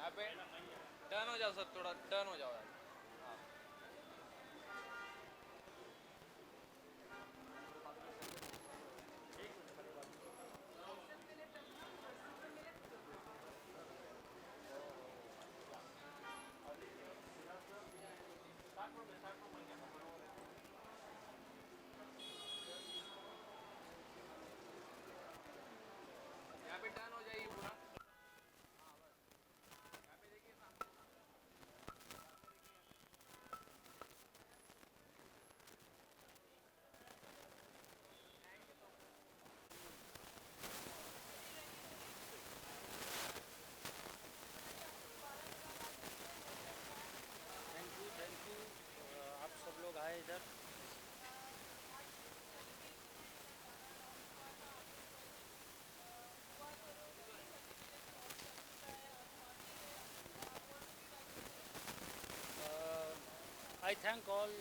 यहाँ पे टर्न हो जाओ सर, थोड़ा टर्न हो जाओ यार। हाँ। यहाँ पे टर्न हो जाइए पूरा। यहाँ पे देखिए सामने। थैंक यू आप सब लोग आए इधर। आई थैंक ऑल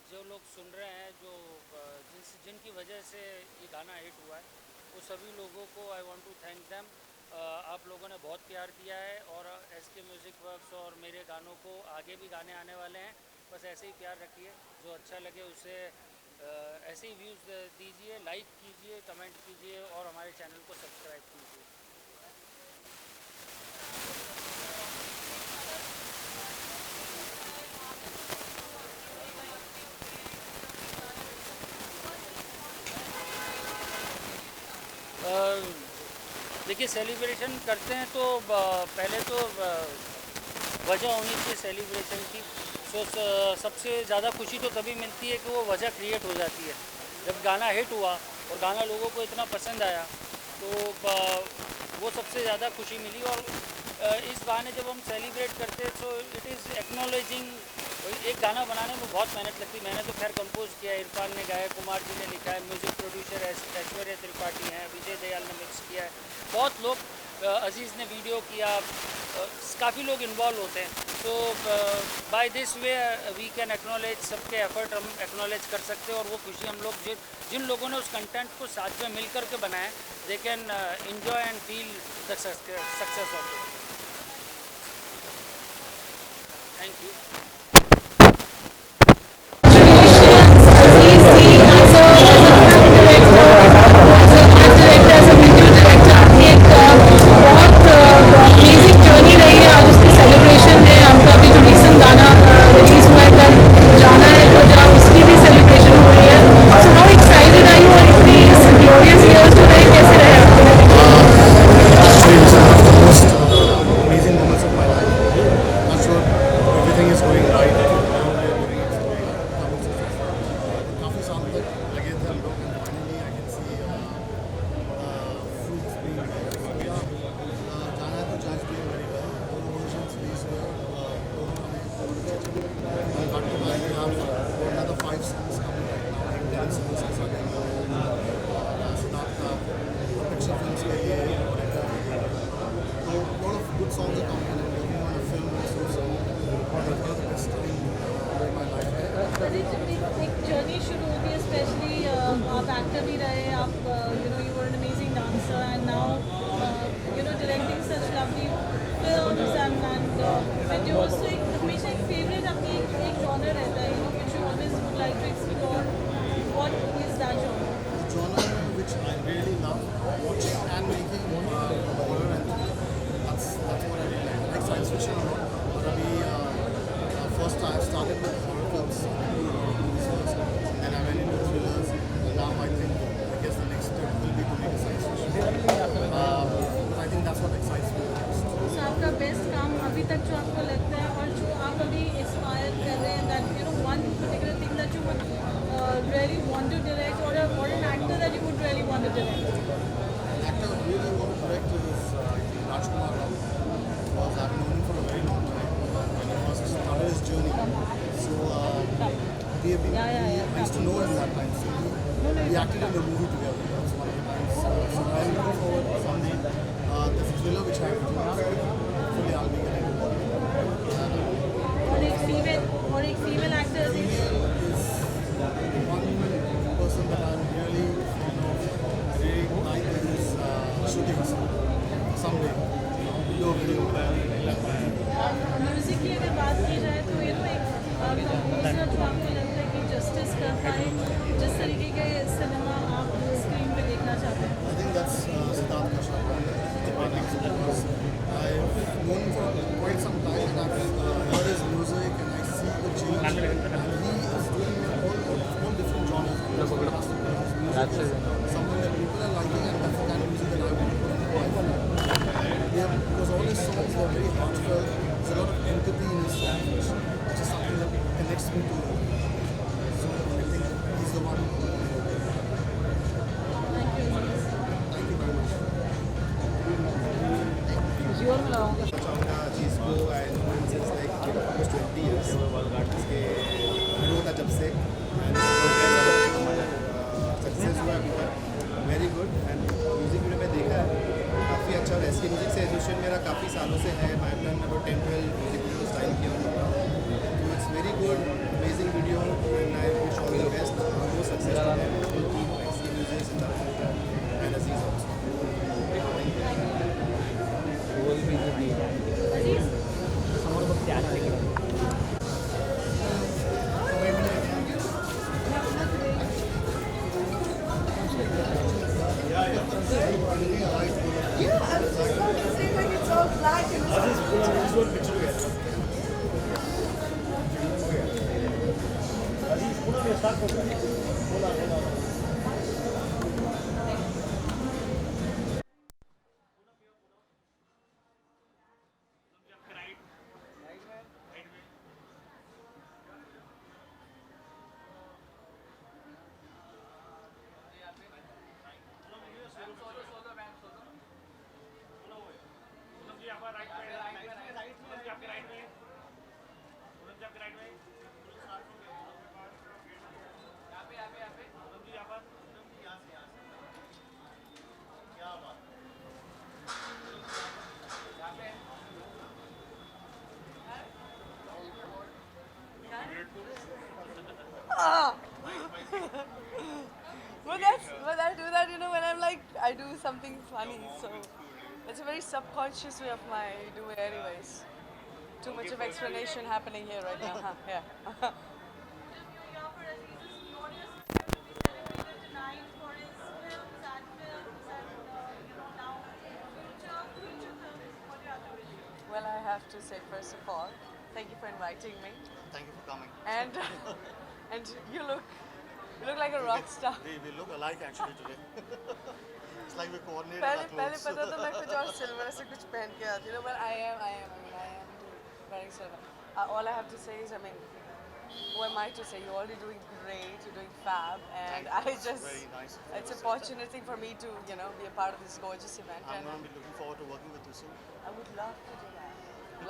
जो लोग सुन रहे हैं, जो जिनकी वजह से ये गाना हिट हुआ है, वो सभी लोगों को I want to thank them. आप लोगों ने बहुत प्यार दिया है और SK म्यूज़िक वर्क्स और मेरे गानों को आगे भी गाने आने वाले हैं। बस ऐसे ही प्यार रखिए, जो अच्छा लगे उसे ऐसे ही व्यूज़ दीजिए, लाइक कीजिए, कमेंट कीजिए और हमारे चैनल को सब्सक्राइब कीजिए। देखिए, सेलिब्रेशन करते हैं तो पहले तो वजह होनी चाहिए सेलिब्रेशन की। सबसे ज़्यादा खुशी तो तभी मिलती है कि वो वजह क्रिएट हो जाती है। जब गाना हिट हुआ और गाना लोगों को इतना पसंद आया तो वो सबसे ज़्यादा खुशी मिली। और इस बहाने जब हम सेलिब्रेट करते हैं तो इट इज़ एक्नॉलेजिंग। एक गाना बनाने में बहुत मेहनत लगती है। मैंने तो खैर कंपोज किया, इरफान ने गाया, कुमार जी ने लिखा है, म्यूज़िक प्रोड्यूसर ऐश्वर्या त्रिपाठी हैं, विजय दयाल ने मिक्स किया है, बहुत लोग, अजीज़ ने वीडियो किया, काफ़ी लोग इन्वॉल्व होते हैं। तो by this way we can acknowledge सबके एफर्ट, हम एक्नॉलेज कर सकते हैं। और वो खुशी हम लोग जिन लोगों ने उस कंटेंट को साथ में मिल कर के बनाया, they can enjoy and feel the success of it. Thank you. एक जर्नी शुरू होती है, स्पेशली आप एक्टर भी रहे, आप you were an amazing dancer and now directing such lovely films and videos. तो एक हमेशा एक फेवरेट आपकी एक जॉनर रहता है, which you always would like to explore. What is that genre? Genre which I really love watching and making horror and that's what I really like science fiction a lot. But first I started with horror films, movies first, and I went into thrillers, and now I guess the next step will be to make a science fiction. I think that's what excites me most. So आपका best काम अभी तक जो आपको लगता है और जो आप अभी इंस्पायर कर रहे हैं, that one particular thing that you would really want to direct, or an actor that you would really want to direct? An actor I really want to direct is Rajkumar Rao, because I've known him for a very long time when he first started his journey. So I used to know him that time. So we acted in a movie together. That's one of the times. So I'm looking forward someday. There's a thriller which I've produced. Hopefully I'll be getting और एक female actor is one person that I'm really fond of. I really like his shootings. Someday, do a video. चाहूँगा? चाहूँगा चीज़ को I know since like almost 20 years इसके शुरू था जब से सक्सेस हुआ अभी तक very good and music video में देखा है काफ़ी अच्छा और एस के म्यूज़िक से एसोसिएशन मेरा काफ़ी सालों से है I done about 10-12 music video style किया हुआ तो it's very good amazing video and I wish all the best वो सक्सेस एस के music and Aziz also Aziz But I do that, you know, when I'm like, I do something funny. So it's a very subconscious way of my doing anyways. Too much of explanation happening here right now, huh? Yeah. Well, I have to say, first of all, thank you for inviting me. Thank you for coming. And and you look like a rock star. We look alike actually today. It's like we coordinated पहले our पहले clothes. पता था मैं कुछ और silver से कुछ पहन के आती हूँ, but I am wearing silver. All I have to say is, I mean, who am I to say? You're already doing great. You're doing fab, and I just Very nice. it's a fortunate thing for me to, you know, be a part of this gorgeous event. I'm And going to be looking forward to working with you soon. I would love to do that.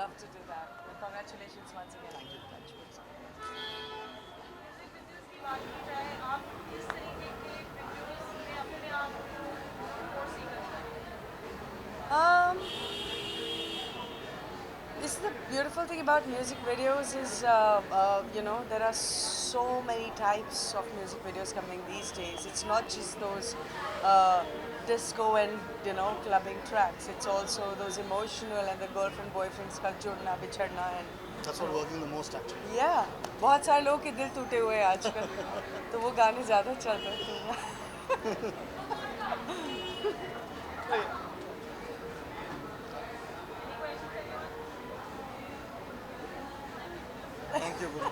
Love to do that. And congratulations once again. Thank you. बात की जाए आप किस तरीके के videos में अपने आप को फोर्सी करते हैं? This is the beautiful thing about music videos is, you know, there are so many types of music videos coming these days. It's not just those disco and, you know, clubbing tracks. It's also those emotional and the girlfriend-boyfriend का जुड़ना बिछड़ना and That's what working the most actually. yeah, बहुत सारे लोगों के दिल टूटे हुए हैं आजकल, तो वो गाने ज़्यादा चल रहे हैं. Thank you. Guru.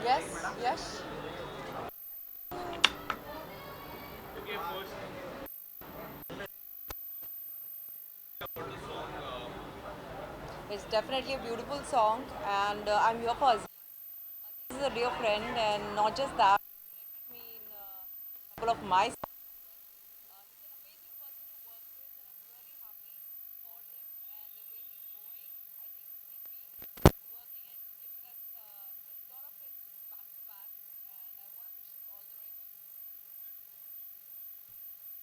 Yes, yes. It's definitely a beautiful song, and I'm here for Aziz. Aziz is a dear friend, and not just that, he directed me in a couple of my songs. He's an amazing person to work with, and I'm really happy for him and the way he's going. I think he's been working and giving us a lot of hits back to back, and I want to wish him all the very best.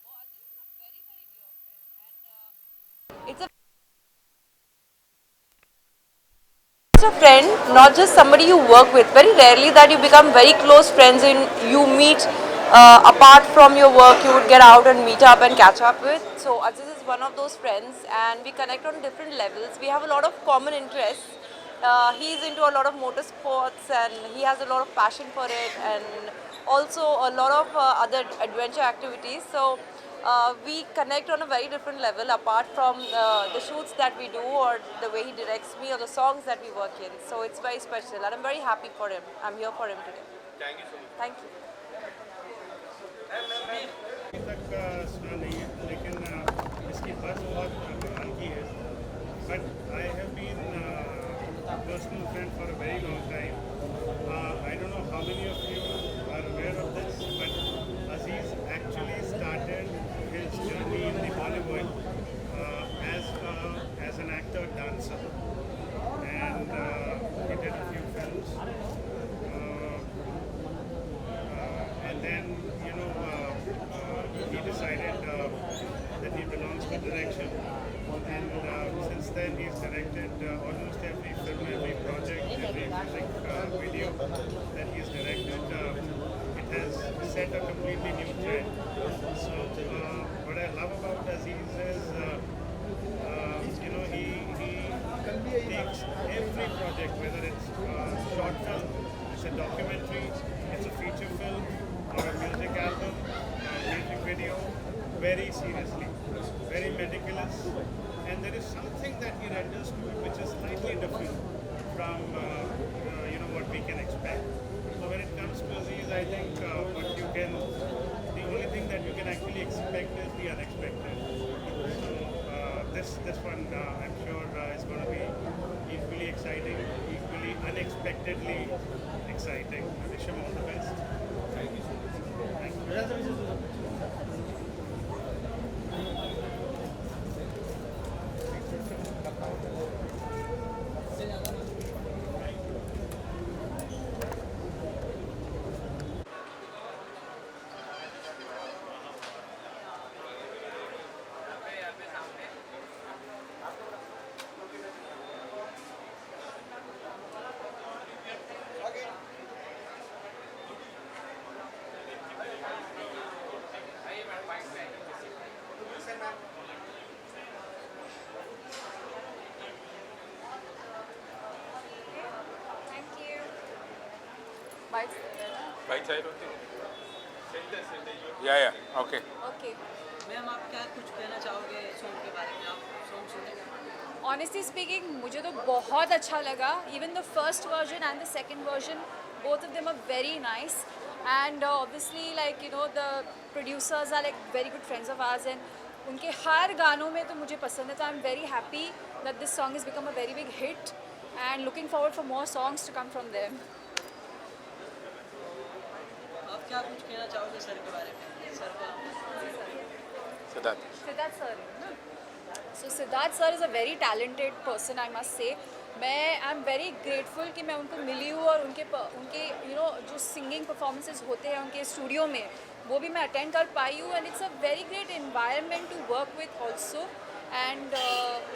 Oh, Aziz is a very, very dear friend, and it's a friend, not just somebody you work with. Very rarely that you become very close friends and you meet apart from your work, you would get out and meet up and catch up with. So Aziz is one of those friends, and we connect on different levels. We have a lot of common interests. He's into a lot of motorsports and he has a lot of passion for it, and also a lot of other adventure activities. So we connect on a very different level apart from the shoots that we do or the way he directs me or the songs that we work in. So it's very special and I'm very happy for him. I'm here for him today. Thank you so much. Thank you. तक सुना नहीं है, लेकिन इसकी बस बहुत कमाल की है. But I have been a personal friend for a very long time. I don't know how many of you are aware of this, but Aziz actually started his journey in the Bollywood as an actor dancer, and he did a few films. And then, he decided that he belongs to direction. And since then, he's directed almost every film, every project, every music video that he's directed. It has set a completely new trend. So, what I love about Aziz is, he takes every project, whether it's a short film, it's a documentary, it's a feature film, or a music album, a music video, very seriously, very meticulous, and there is something that he renders to it which is slightly different from what we can expect. So when it comes to Aziz, I think the only thing that you can actually expect is the unexpected. So this one, I'm sure is going to be equally exciting, equally unexpectedly exciting. I wish him all the best. Thank you so much. Thank you. Bye. Right side, okay. Yeah, okay. Okay. Ma'am आप क्या कुछ कहना चाहोगे song के बारे में? आप song सुने? Honestly speaking, मुझे तो बहुत अच्छा लगा. Even the first version and the second version, both of them are very nice. And obviously, the producers are like very good friends of ours, and उनके हर गानों में तो मुझे पसंद है. तो I'm very happy that this song has become a very big hit, and looking forward for more songs to come from them. आप क्या कुछ कहना चाहोगे सर के बारे में? सर का Siddharth sir. So Siddharth sir is a very talented person, I must say. I'm very grateful कि मैं उनको मिली हूँ और उनके जो singing performances होते हैं उनके स्टूडियो में वो भी मैं attend कर पाई हूँ, and it's a very great environment to work with also. And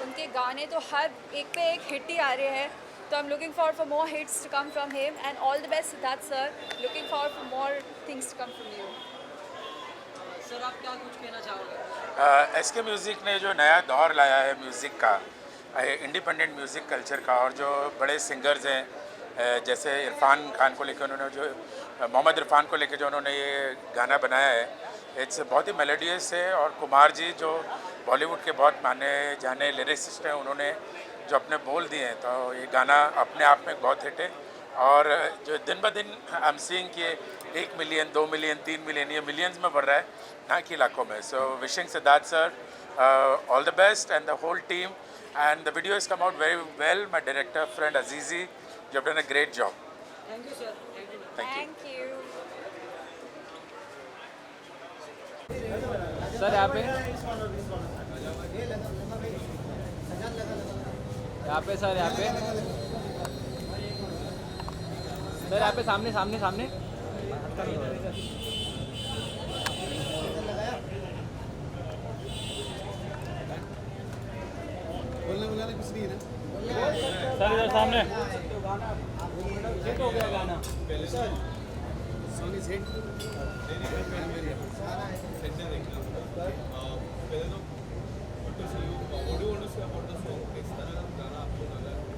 उनके गाने तो हर एक पे एक hit ही आ रहे हैं. So I'm looking forward for more hits to come from him, and all the best Siddharth sir. Looking forward for more things to come from you. Sir आप क्या कुछ कहना चाहोगे? SK म्यूज़िक ने जो नया दौर लाया है म्यूज़िक का, इंडिपेंडेंट म्यूज़िक कल्चर का, और जो बड़े सिंगर्स हैं जैसे इरफान खान को लेकर उन्होंने मोहम्मद इरफान को लेकर जो उन्होंने ये गाना बनाया है, इट्स बहुत ही मेलोडियस है. और कुमार जी जो बॉलीवुड के बहुत माने जाने लिरिसिस्ट हैं, उन्होंने जो अपने बोल दिए हैं, तो ये गाना अपने आप में बहुत हिट है. और जो दिन ब दिन आई एम सीइंग कि 1 मिलियन 2 मिलियन 3 मिलियन ये मिलियंस में बढ़ रहा है, ना कि लाखों में. So wishing Siddharth sir all the best and the whole team. and the video has come out very well. My director friend Azizi, you have done a great job. Thank you sir, thank you. Thank you. Thank you. Sir यहाँ पे sir यहाँ पे सामने सामने सामने बोलने बुलाने कुछ नहीं है ना। सर इधर सामने। हो गया गाना Song is hit.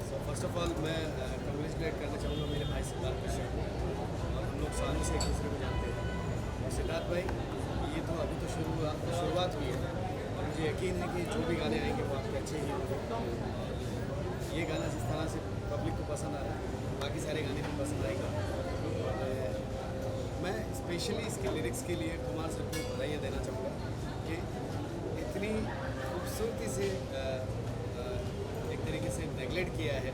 So first of all मैं congratulate करना चाहूँगा मेरे भाई सिद्धार्थ कश्यप को, और हम लोग सालों से एक दूसरे को जानते हैं। और सिद्धार्थ भाई ये तो अभी तो शुरुआत हुई है, और मुझे यकीन है कि जो भी गाने आएंगे वो आपके अच्छे ही होंगे। ये गाना जिस तरह से पब्लिक को पसंद आ रहा है, बाकी सारे गाने भी पसंद आएंगे। और मैं स्पेशली इसके लिरिक्स के लिए कुमार सर को बधाइयाँ देना चाहूँगा कि इतनी खूबसूरती से एक तरीके से नेगलेक्ट किया है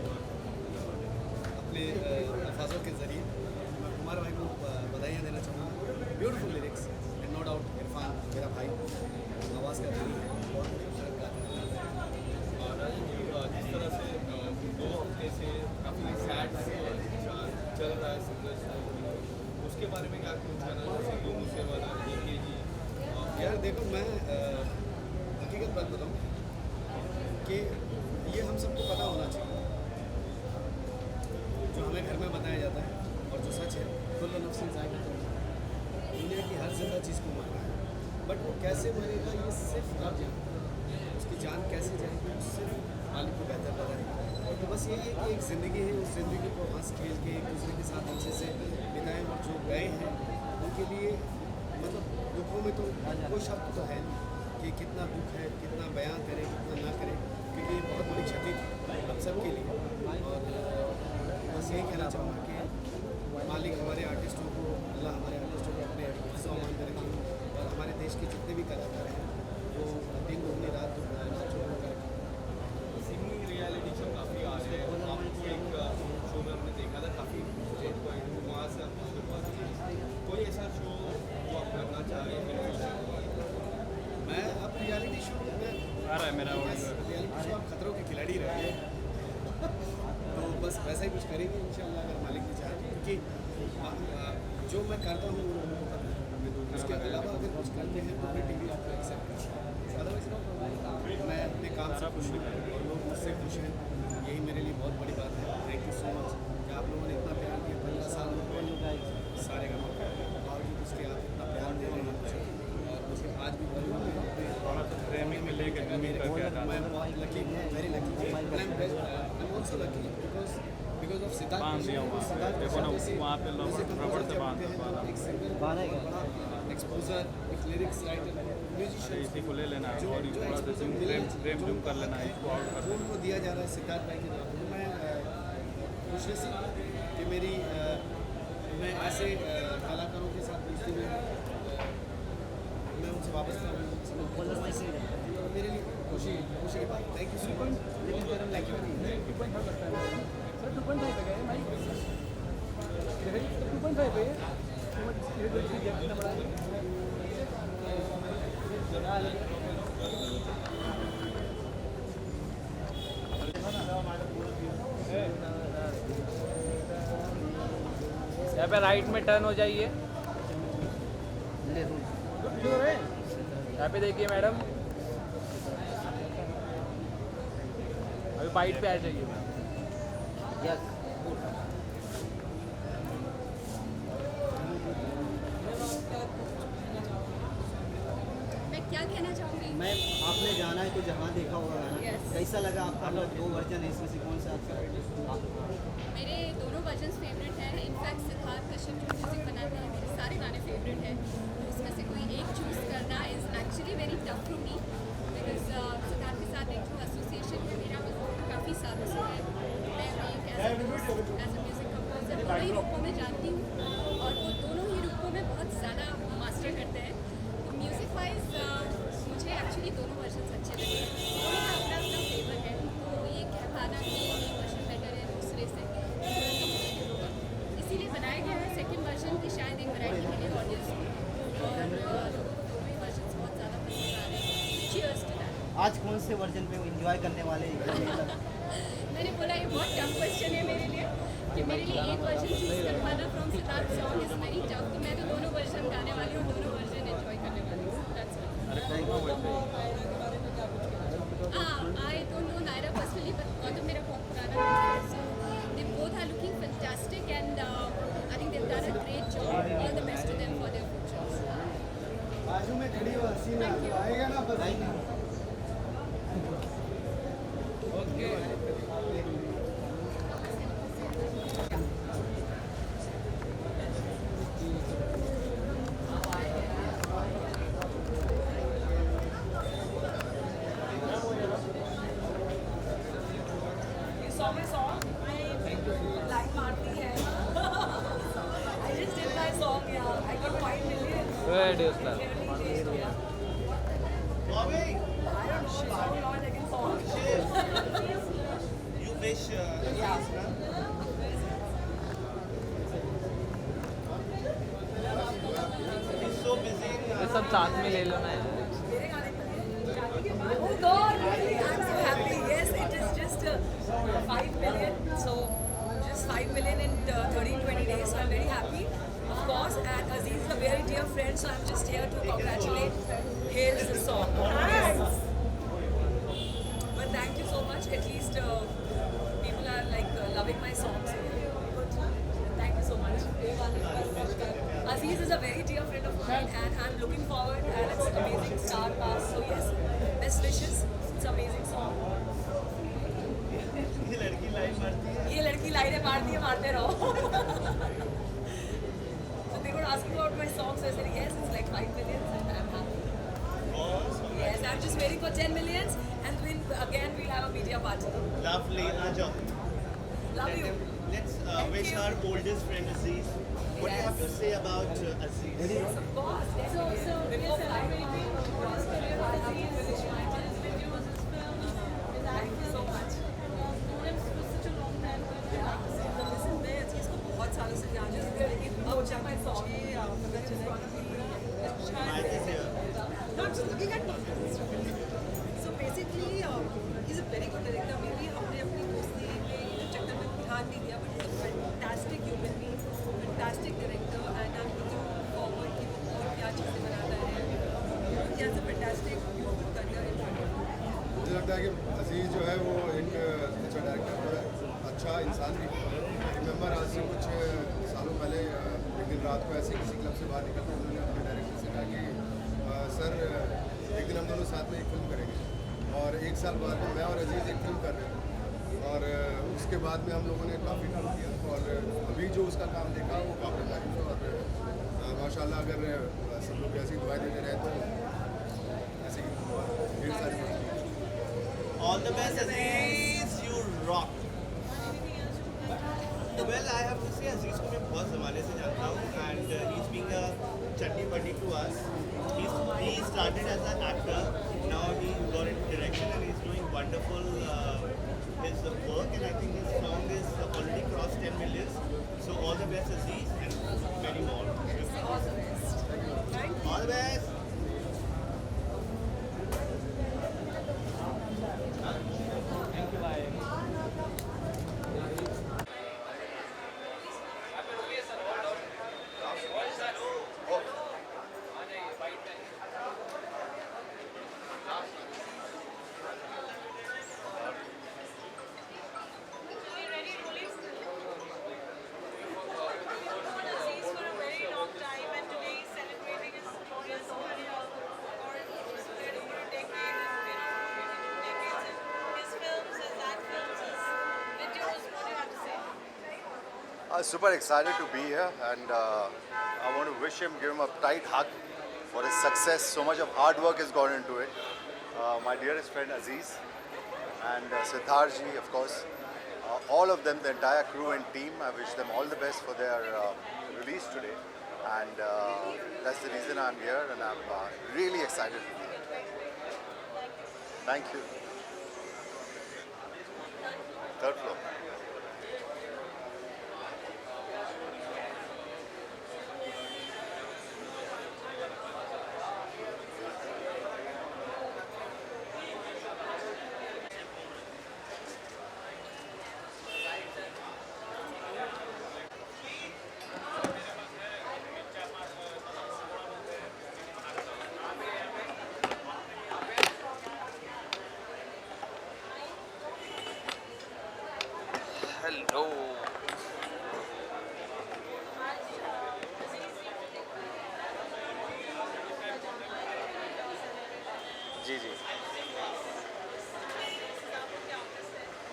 अपने अल्फाजों के ज़रिए। मैं कुमार भाई को बधाइयाँ देना चाहूँगा। Beautiful lyrics and no doubt Irfan मेरा भाई आवाज़ का धनी है, बहुत खूबसूरत गाता है। और जिस तरह से 2 हफ्ते से काफ़ी सैड चल रहा है सिंगर्स, उसके बारे में क्या कुछ कहना सिद्धू मूसेवाला जी? यार देखो, मैं हकीकत बात बताऊँ कि ये हम सबको पता होना चाहिए, जो हमें घर में बताया जाता है और जो सच है। कुल्लु नफ्सिन ज़ाइक़ातुल मौत, दुनिया की हर जिंदा चीज़ को मरना है, बट वो कैसे मरेगा ये सिर्फ आप जानते हैं। उसकी जान कैसे जाएगी सिर्फ मालिक को बेहतर पता है। तो बस यही है कि एक ज़िंदगी है, उस ज़िंदगी को हंस खेल के एक दूसरे के साथ अच्छे से बिताएं, और जो गए हैं उनके लिए मतलब दुखों में तो कोई शब्द तो है नहीं कि कितना दुख है, कितना बयां करें कितना ना करें, क्योंकि ये बहुत बड़ी क्षति थी हम सब के लिए। और बस यही कहना चाहूँगा कि मालिक हमारे आर्टिस्टों को, अल्लाह हमारे आर्टिस्टों को अपने हिस्सा मान कर रखें, और हमारे देश के जितने भी कलाकार हैं वो दिन दुगनी रात दुगनी कर सिंगिंग रियलिटी शो काफ़ी आ रहे हैं, और आपको एक शो में हमने देखा था काफ़ी स्टेज पॉइंट, वहाँ से आपको शुरुआत की। कोई ऐसा शो जो आप करना चाह रहे हैं? मैं अब रियलिटी शो में रियलिटी शो आप खतरों के खिलाड़ी रहे तो बस वैसा ही कुछ करेंगे इंशाल्लाह, अगर मालिक ने चाहे, क्योंकि जो मैं करता हूँ वो लोगों को पता है। उसके अलावा अगर कुछ करते हैं तो फिर टीवी आपको एक्सेप्ट करता है, अदरवाइज मैं अपने काम से खुश हूँ और लोग मुझसे खुश हैं, यही मेरे लिए बहुत बड़ी बात है। थैंक यू सो मच कि आप लोगों ने इतना प्यार दिया। 15 साल सारे का बावजूद उसके आप इतना प्यार दे रहे हैं मुझे, और मुझे आज भी बॉलीवुड में में लेकर मैं बहुत लकी हूँ, very lucky. I am also lucky because of Siddharth वहाँ पे लोग एक सिंगर बड़ा एक्सपोजर, एक लिरिक्स राइटर, म्यूजिशियन को ले लेना है और प्रेम जूम कर लेना है, उनको दिया जा रहा है सिद्धार्थ भाई के नाम। तो मैं खुशनसीब कि मेरी मैं ऐसे कलाकारों के साथ दोस्ती में मैं उनसे वापस मेरे लिए खुशी की बात। Thank you so much. लेकिन थैंक यू यहाँ पे राइट में टर्न हो जाइए। यहाँ पे देखिए मैडम, अभी बाइट पे आ जाइए। मैं क्या कहना चाहूँगी? मैं आपने जाना है तो जहाँ देखा होगा गाना, Yes. कैसा लगा आपका? मतलब 2 वर्जन है, इसमें से कौन सा आपका? मेरे दोनों वर्जन्स फेवरेट हैं। इनफैक्ट सिद्धार्थ कश्यप जो म्यूज़िक बनाते हैं मेरे सारे गाने फेवरेट हैं, तो उसमें से कोई एक चूज़ करना is actually very tough for me, because Siddharth के साथ एक जो एसोसिएशन है मेरा वो काफ़ी सालों से है। मैं एक एज अ म्यूज़िक कंपोजर दोनों ही रूपों में जानती हूँ, और वो दोनों ही रूपों में बहुत ज़्यादा मास्टर करते हैं। तो म्यूज़िक वाइज मुझे एक्चुअली दोनों वर्जन्स अच्छे लगे, दोनों का अपना अपना फ्लेवर है। आज कौन से वर्जन पे एंजॉय करने वाले हैं? मैंने बोला ये बहुत टफ क्वेश्चन है मेरे लिए कि मेरे लिए एक वर्जन चूज कर पाना from Siddharth song is very tough, तो मैं तो दोनों वर्जन गाने वाली हूँ, दोनों वर्जन एंजॉय करने वाली हूँ. I don't know Naira personally, but Gautam मेरा बहुत पुराना दोस्त है, so they both are looking fantastic and I think they done a great job. All the best to them for their futures. बाजू में खड़ी हो हसीना, आएगा ना बताइए. सब साथ में ले लो ना. Oh God, really? I'm so happy. Yes, it is just 5 million. So, just 5 million in 13-20 days. So, I'm very happy. Of course, and Aziz is a very dear friend, so I'm just here to congratulate. Here's the song. Thanks. But thank you so much. At least people are like loving my songs. Good. Thank you so much. Aziz is a very dear friend of mine, and I'm looking forward. And it's an amazing star pass. So yes, best wishes. It's an amazing song. ये लड़की लाइनें मारती है, मारते रहो. So they were asking about my songs. So I said yes, it's like 5 million, and I'm happy. Yes, I'm just waiting for 10 millions, and then again we'll have a media party. Lovely, Ajo. Love you. Let's wish our oldest friend Aziz. What do you have to say about Aziz? Yes, of course. So before celebrating his career, Aziz, his videos, his films, his acting. Thank you so much. Known him for such a long time. Yeah. So listen, मैं Aziz को बहुत सालों से जानती हूँ. लेकिन अब जब मैं सॉन्ग पता चला कि Mike is here. not just looking at me. So basically, he's a very good director. Maybe हमने अपनी दोस्ती में चक्कर में ध्यान नहीं दिया, but he's a fantastic human being, fantastic director, and I'm looking forward कि वो और क्या चीज़ें बनाता है. He has a fantastic, beautiful career in front of him. मुझे लगता है कि अजीज जो है वो एक अच्छा डायरेक्टर है, अच्छा इंसान भी. रिमेंबर आज से कुछ सालों पहले एक दिन रात को ऐसे किसी क्लब से बाहर निकलते उन्होंने अपने डायरेक्टर से कहा कि सर एक दिन हम दोनों साथ में एक फिल्म करेंगे. और एक साल बाद में मैं और अजीज़ एक फिल्म कर रहे थे, और उसके बाद में हम लोगों ने काफ़ी काम किया, और अभी जो उसका काम देखा वो काफ़ी तारीफ है. और माशाल्लाह अगर सब लोग ऐसी दुआएं देते रहे तो ऐसे ही ढेर सारी. All the best, Aziz. You rock. Well, I have to say Aziz को मैं बहुत ज़माने से जानता हूँ, and he's being a chutney buddy to us. He started as an actor. Now he got into direction and he's doing wonderful his work, and I think his song is already crossed 10 million. So all the best, Aziz, and many more. All the best. Thank you. All the best. Aziz for a very long time, and today he's celebrating his glorious career for spread over a decade, and decades in his films, his act films, his videos. What do you have to say? I'm super excited to be here, and I want to wish him, give him a tight hug for his success. So much of hard work has gone into it. My dearest friend Aziz and Siddharth ji, of course. All of them, the entire crew and team, I wish them all the best for their release today. And that's the reason I'm here, and I'm really excited to be here. Thank you. Third floor. Hello. जी जी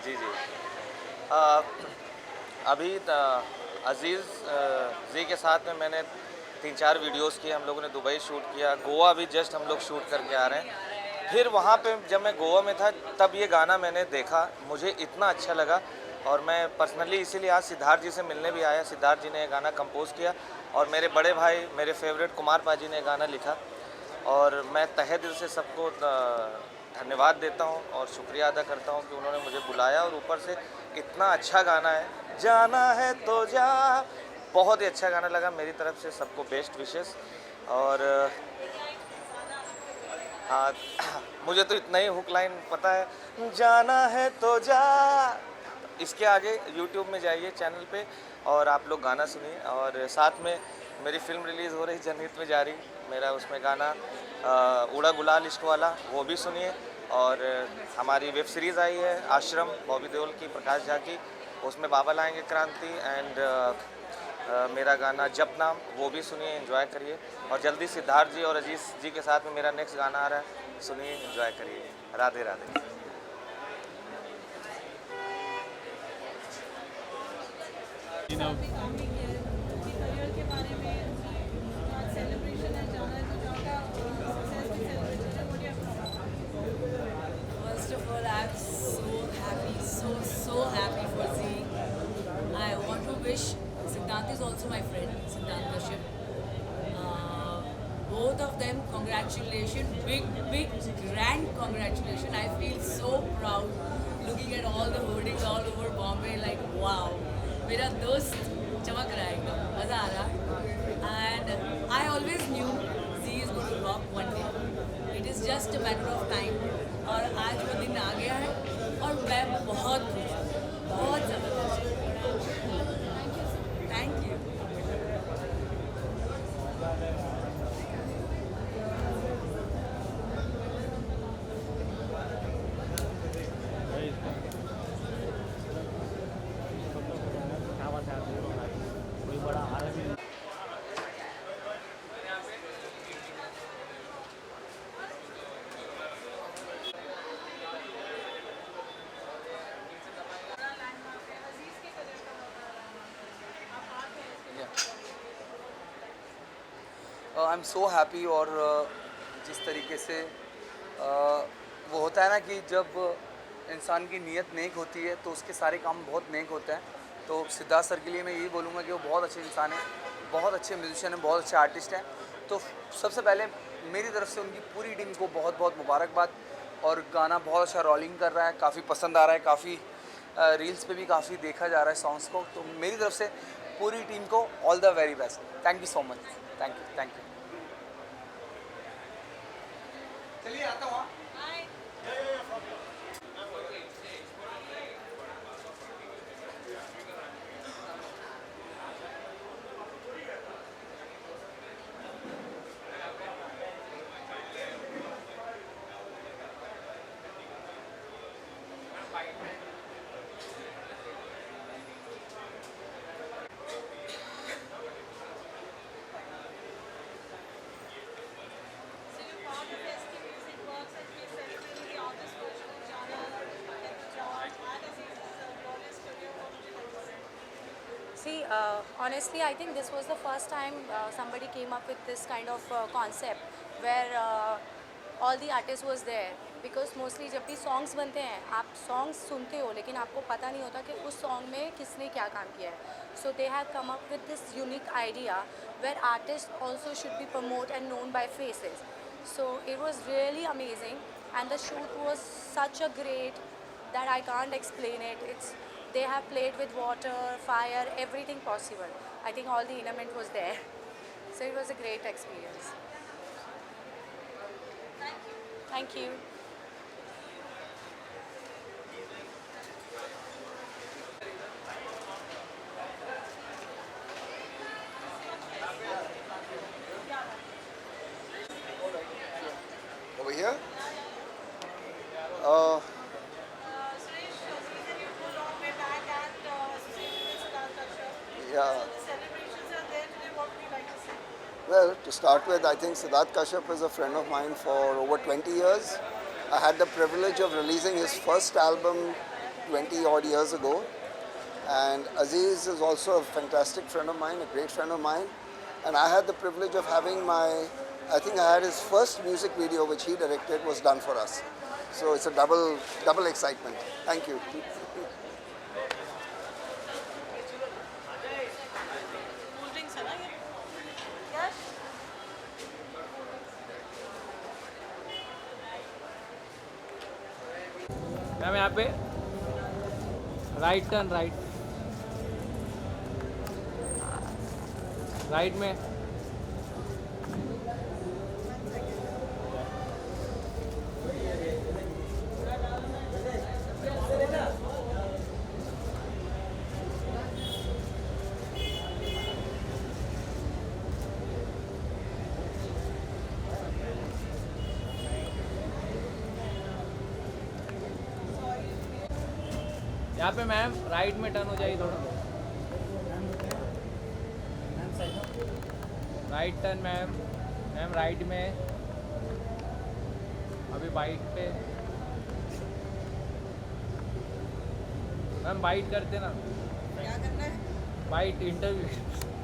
जी जी अभी अजीज़ जी के साथ में मैंने 3-4 videos किए। हम लोगों ने दुबई शूट किया, गोवा भी जस्ट हम लोग शूट करके आ रहे हैं। फिर वहाँ पे जब मैं गोवा में था तब ये गाना मैंने देखा, मुझे इतना अच्छा लगा और मैं पर्सनली इसीलिए आज सिद्धार्थ जी से मिलने भी आया। सिद्धार्थ जी ने ये गाना कंपोज़ किया और मेरे बड़े भाई मेरे फेवरेट कुमार पाजी ने गाना लिखा और मैं तहे दिल से सबको धन्यवाद देता हूँ और शुक्रिया अदा करता हूँ कि उन्होंने मुझे बुलाया और ऊपर से इतना अच्छा गाना है, जाना है तो जा। बहुत ही अच्छा गाना लगा। मेरी तरफ से सबको बेस्ट विशेस और हाँ मुझे तो इतना ही हुक लाइन पता है, जाना है तो जा। इसके आगे YouTube में जाइए चैनल पे और आप लोग गाना सुनिए। और साथ में मेरी फिल्म रिलीज़ हो रही जनहित में जारी, मेरा उसमें गाना उड़ा गुलाल इश्क वाला, वो भी सुनिए। और हमारी वेब सीरीज़ आई है आश्रम बॉबी देओल की, प्रकाश झा की, उसमें बाबा लाएंगे क्रांति एंड मेरा गाना जप नाम, वो भी सुनिए, एंजॉय करिए। और जल्दी सिद्धार्थ जी और अजीज़ जी के साथ में मेरा नेक्स्ट गाना आ रहा है, सुनिए, एंजॉय करिए। Radhe Radhe. First of all, I'm so happy for Z. I want to wish Siddhant is also my friend, Siddhant Kashyap. Both of them, congratulations, big, grand congratulations. I feel so proud looking at all the hoardings all over Bombay, like wow. मेरा दोस्त चमक रहा है एकदम, मज़ा आ रहा है. And I always knew Z is going to rock one day. It is just a matter of time. और आज वो दिन आ गया है और मैं बहुत खुश हूँ, बहुत ज़बरदस्त. Thank you. I am so happy. और जिस तरीके से वो होता है ना कि जब इंसान की नीयत नेक होती है तो उसके सारे काम बहुत नेक होते हैं. तो सिद्धार्थ सर के लिए मैं यही बोलूँगा कि वो बहुत अच्छे इंसान हैं, बहुत अच्छे म्यूजिशियन हैं, बहुत अच्छे आर्टिस्ट हैं. तो सबसे पहले मेरी तरफ से उनकी पूरी टीम को बहुत बहुत मुबारकबाद. और गाना बहुत अच्छा रोलिंग कर रहा है, काफ़ी पसंद आ रहा है, काफ़ी रील्स पे भी काफ़ी देखा जा रहा है सॉन्ग्स को. तो मेरी तरफ से पूरी टीम को all the very best. Thank you so much. Thank you. Thank you. चलिए आता हूँ. See, honestly, I think this was the first time somebody came up with this kind of concept where all the artists was there. Because mostly जब भी songs बनते हैं आप songs सुनते हो लेकिन आपको पता नहीं होता कि उस song में किसने क्या काम किया है. So they have come up with this unique idea where artists also should be promoted and known by faces. So it was really amazing and the shoot was such a great that I can't explain it. They have played with water, fire, everything possible. I think all the element was there. So it was a great experience. Thank you. Over here? To start with, I think Siddharth Kashyap is a friend of mine for over 20 years. I had the privilege of releasing his first album 20 odd years ago. And Aziz is also a fantastic friend of mine, a great friend of mine. And I had the privilege of having I think I had his first music video which he directed was done for us. So it's a double excitement. Thank you. Ma'am यहाँ पे right turn right में यहाँ पे ma'am right में turn हो जाइए थोड़ा right turn ma'am right में अभी बाइट पे मैम बाइट करते ना क्या करना है बाइट इंटरव्यू